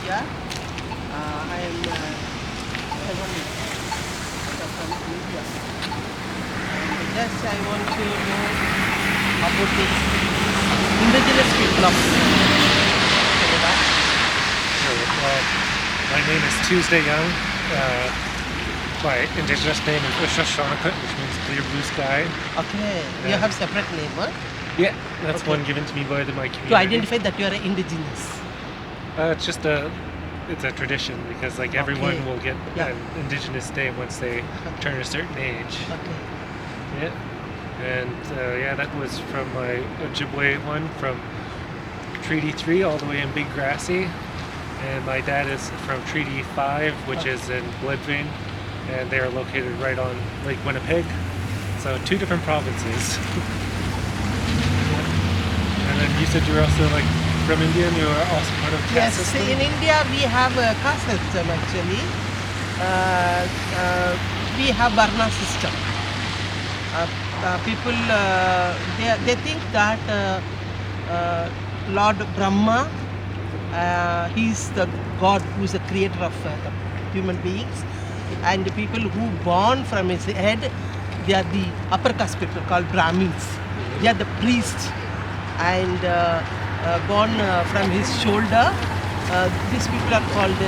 India. I am from India. And just I want to know about the indigenous people of Canada. Sure. Well, my name is Tuesday Young. My indigenous name is Ushashanakut, which means clear blue sky. Okay, you Yeah. have separate name, huh? Yeah, that's Okay. one given to me by my community. To identify that you are indigenous. It's just it's a tradition because like everyone Okay. will get Yeah. an indigenous day once they turn a certain age. Okay. Yeah. And yeah, that was from my Ojibwe one from Treaty 3 all the way in Big Grassy. And my dad is from Treaty 5, which is in Bloodvein. And they are located right on Lake Winnipeg. So 2 different provinces. And then you said you were also like from India and you are also part of caste Yes, system? in India we have a caste system actually. We have Varna system. People they think that Lord Brahma, he is the God who is the creator of the human beings, and the people who born from his head, they are the upper caste people called Brahmins. They are the priests, and born from his shoulder, these people are called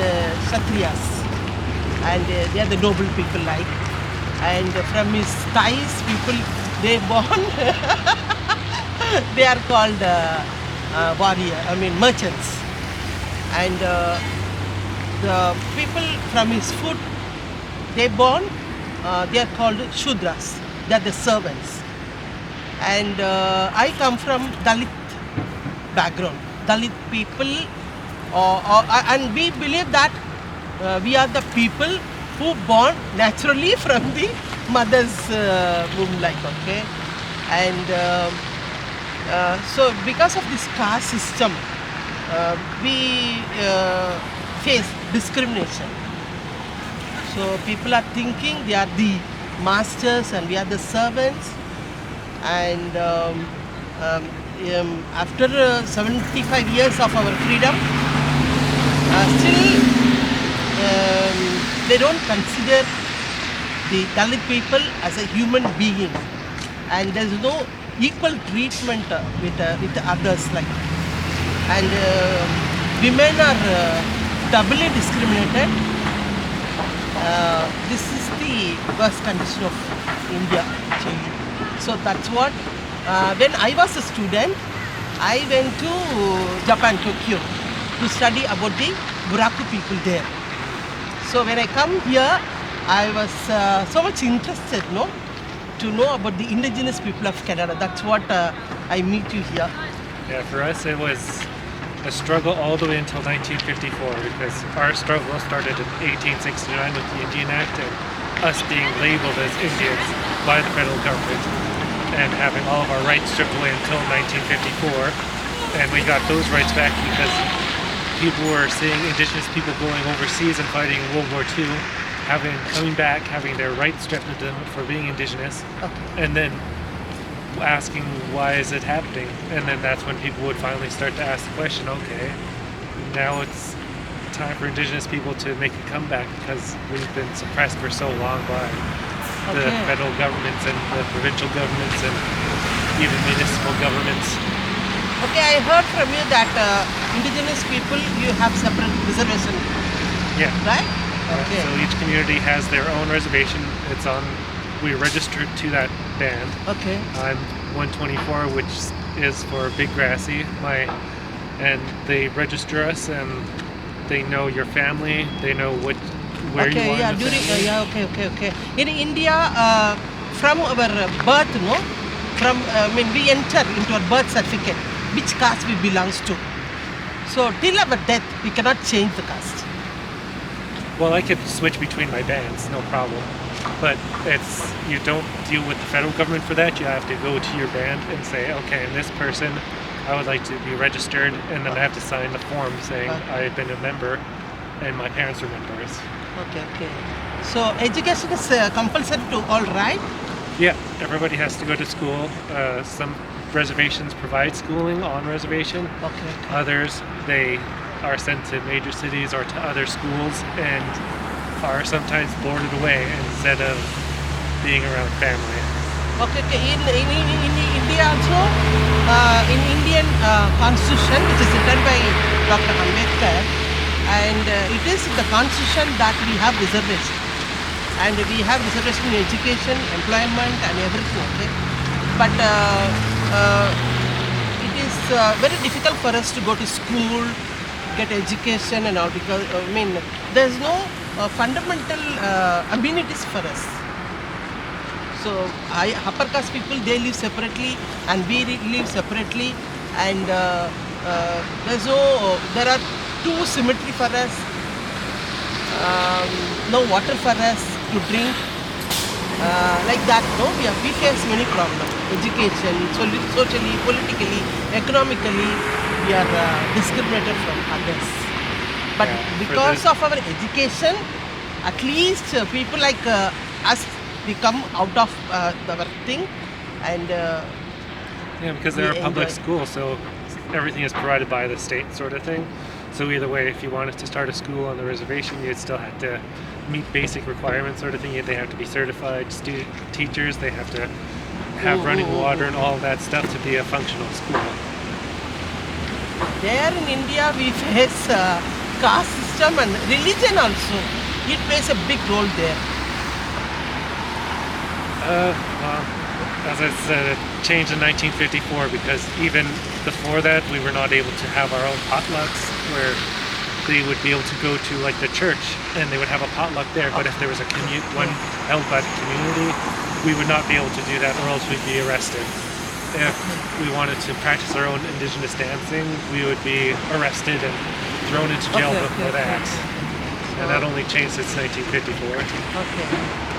Kshatriyas, and they are the noble people like. And from his thighs, people they born, they are called merchants. And the people from his foot, they born, they are called Shudras. They are the servants. And I come from Dalit background. Dalit people, and we believe that we are the people who born naturally from the mother's womb, like, okay. And so because of this caste system, we face discrimination. So people are thinking they are the masters and we are the servants. And after 75 years of our freedom, still they don't consider the Dalit people as a human being, and there is no equal treatment with others, like. And women are doubly discriminated. This is the worst condition of India actually. So that's what, when I was a student, I went to Japan, Tokyo, to study about the Buraku people there. So when I come here, I was so much interested, to know about the indigenous people of Canada. That's what I meet you here. Yeah, for us it was a struggle all the way until 1954 because our struggle started in 1869 with the Indian Act and us being labeled as Indians by the federal government and having all of our rights stripped away until 1954. And we got those rights back because people were seeing Indigenous people going overseas and fighting in World War II, coming back, having their rights stripped of them for being Indigenous, and then asking why is it happening. And then that's when people would finally start to ask the question, okay, now it's time for Indigenous people to make a comeback because we've been suppressed for so long by the federal governments and the provincial governments and even municipal governments. Okay, I heard from you that indigenous people, you have separate reservation, Yeah. right? Okay. So each community has their own reservation. We registered to that band. Okay. I'm 124, which is for Big Grassy. And they register us and they know your family. They know where you are. Yeah, in the family. okay. In India, from our birth, we enter into our birth certificate which caste we belongs to. So till our death, we cannot change the caste. Well, I could switch between my bands, no problem. But you don't deal with the federal government for that. You have to go to your band and say, okay, and this person, I would like to be registered, and then I have to sign the form saying I've been a member and my parents are members. Okay. So education is compulsory to all, right? Yeah, everybody has to go to school. Some reservations provide schooling on reservation. Okay. Others, they are sent to major cities or to other schools and are sometimes boarded away instead of being around family. Okay, okay. In India also, in Indian constitution, which is written by Dr. Ambedkar, and it is the constitution that we have reservation. And we have reservation in education, employment and everything, okay? But it is very difficult for us to go to school, get education and all because, there's no fundamental amenities for us. So upper caste people, they live separately and we live separately, and there are two cemetery for us, no water for us to drink, like that. No, we face many problems. Education, socially, politically, economically, we are discriminated from others. But Yeah, for because this- of our education, at least people like us, we come out of our thing, and Yeah, because they're we a public enjoy. school, so everything is provided by the state, sort of thing. So either way, if you wanted to start a school on the reservation, you'd still have to meet basic requirements, sort of thing. They have to be certified teachers. They have to have running water and all that stuff to be a functional school. There in India, we face caste system and religion also. It plays a big role there. Well, as I said, it changed in 1954 because even before that, we were not able to have our own potlucks where they would be able to go to like the church and they would have a potluck there. But if there was one held by the community, we would not be able to do that, or else we'd be arrested. If we wanted to practice our own indigenous dancing, we would be arrested and thrown into jail for that. And that only changed since 1954. Okay.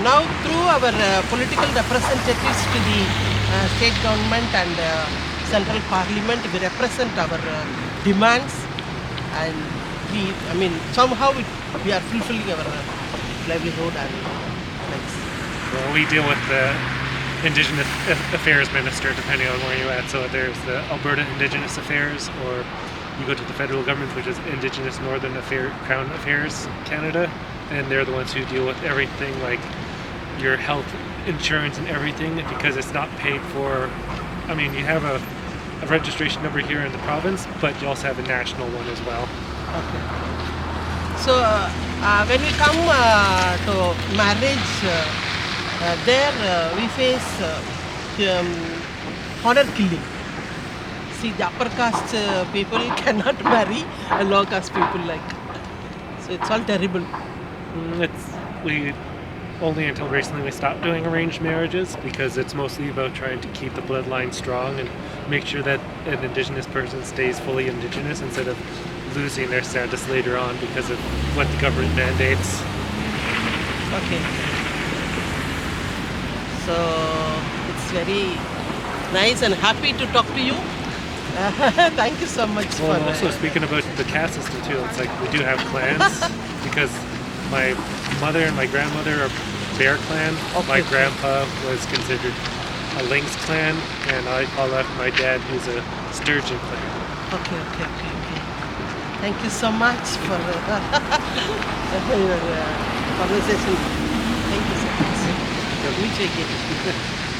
Now, through our political representatives to the state government and central parliament, we represent our demands, and somehow we are fulfilling our livelihood and lives. Well, we deal with the Indigenous Affairs Minister, depending on where you're at. So there's the Alberta Indigenous Affairs, or you go to the federal government, which is Indigenous Northern Crown Affairs Canada, and they're the ones who deal with everything like your health insurance and everything, because it's not paid for. You have a registration number here in the province, but you also have a national one as well. Okay. So when we come to marriage, there we face honor killing. See, the upper caste people cannot marry a low caste people like. So it's all terrible. We only until recently we stopped doing arranged marriages because it's mostly about trying to keep the bloodline strong and make sure that an Indigenous person stays fully Indigenous instead of losing their status later on because of what the government mandates. Okay. So it's very nice and happy to talk to you. Thank you so much Well, for. also speaking about the caste system too, it's like we do have clans because my mother and my grandmother are Bear Clan. My grandpa was considered a Lynx Clan, and I follow after my dad, who's a Sturgeon Clan. Okay. Thank you so much for your conversation. Thank you so much. Much again.